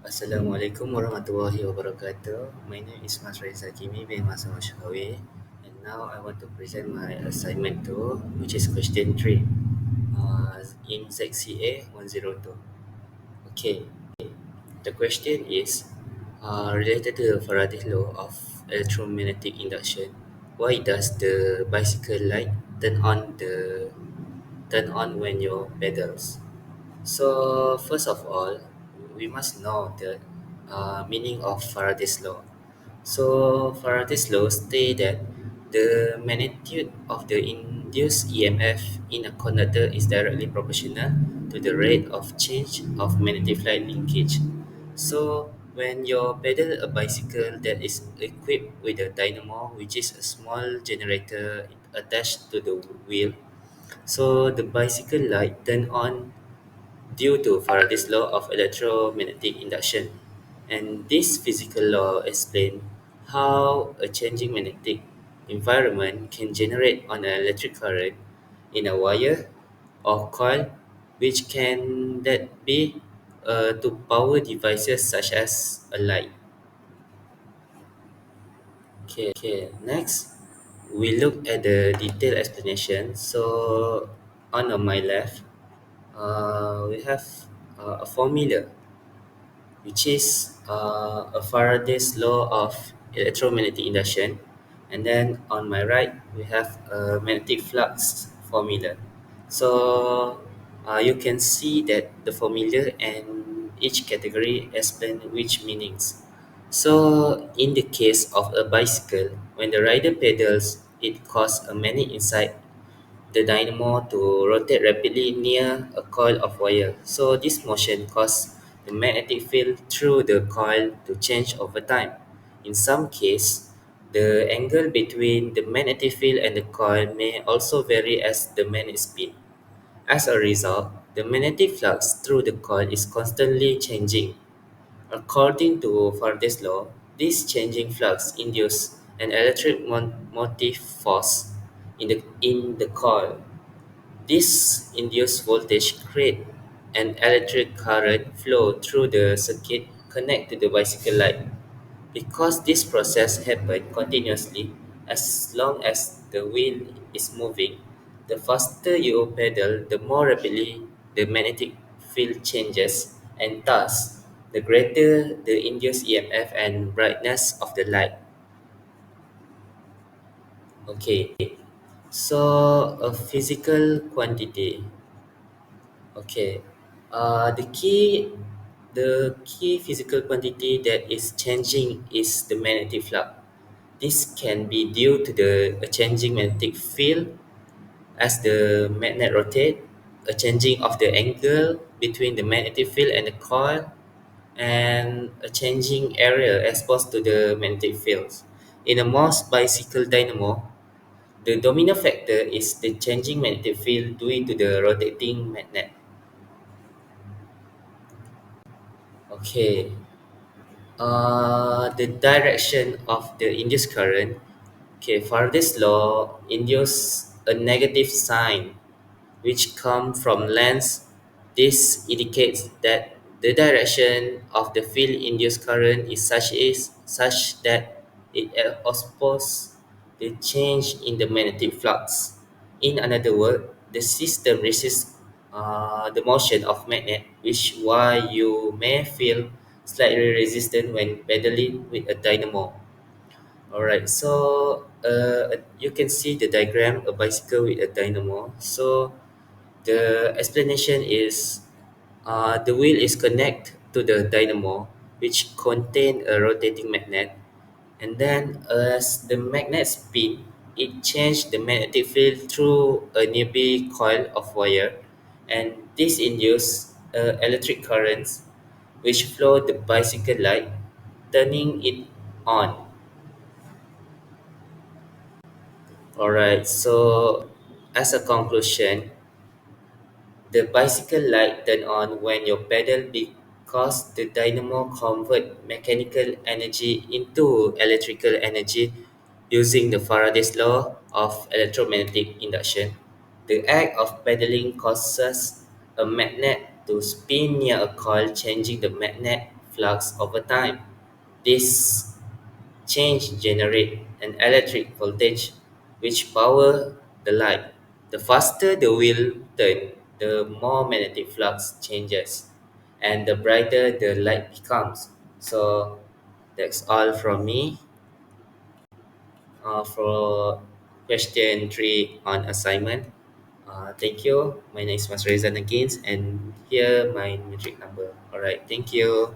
Assalamualaikum warahmatullahi wabarakatuh. My name is Mas Reza Kimi bin Mas Mashkawi, and now I want to present my assignment 2, which is question 3 in ZCA 102. Okay, the question is related to the Faraday's law of electromagnetic induction. Why does the bicycle light turn on when you pedals? So, first of all, we must know the meaning of Faraday's law. So, Faraday's law states that the magnitude of the induced EMF in a conductor is directly proportional to the rate of change of magnetic field linkage. So, when you pedal a bicycle that is equipped with a dynamo, which is a small generator attached to the wheel, so the bicycle light turn on due to Faraday's law of electromagnetic induction. And this physical law explains how a changing magnetic environment can generate an electric current in a wire or coil, which can that be to power devices such as a light. Okay, next we look at the detailed explanation. So on my left, we have a formula which is a Faraday's law of electromagnetic induction. And then on my right, we have a magnetic flux formula. So you can see that the formula and each category explain which meanings. So in the case of a bicycle, when the rider pedals, it causes a magnet inside the dynamo to rotate rapidly near a coil of wire. So this motion causes the magnetic field through the coil to change over time. In some cases, the angle between the magnetic field and the coil may also vary as the magnet spin. As a result, the magnetic flux through the coil is constantly changing. According to Faraday's law, this changing flux induces an electric motive force in the coil. This induced voltage creates an electric current flow through the circuit connect to the bicycle light. Because this process happens continuously, as long as the wheel is moving, the faster you pedal, the more rapidly the magnetic field changes, and thus the greater the induced EMF and brightness of the light. Okay, so a physical quantity. Okay. The key physical quantity that is changing is the magnetic flux. This can be due to the a changing magnetic field as the magnet rotate, a changing of the angle between the magnetic field and the coil, and a changing area exposed to the magnetic fields. In a Morse bicycle dynamo, the dominant factor is the changing magnetic field due to the rotating magnet. Okay. The direction of the induced current. Okay, for this law, induce a negative sign which come from length. This indicates that the direction of the field induced current is such that it opposes the change in the magnetic flux. In another word, the system resists the motion of magnet, which why you may feel slightly resistant when pedaling with a dynamo. Alright, so you can see the diagram, a bicycle with a dynamo. So the explanation is the wheel is connected to the dynamo, which contain a rotating magnet, and then as the magnet spin, it changes the magnetic field through a nearby coil of wire, and this induces electric currents which flow the bicycle light, turning it on. Alright, so as a conclusion, the bicycle light turn on when you pedal because the dynamo convert mechanical energy into electrical energy using the Faraday's law of electromagnetic induction. The act of pedaling causes a magnet to spin near a coil, changing the magnet flux over time. This change generate an electric voltage which power the light. The faster the wheel turn, the more magnetic flux changes and the brighter the light becomes. So that's all from me for question 3 on assignment. Thank you. My name is Mas Rezan again, and here my metric number. All right. Thank you.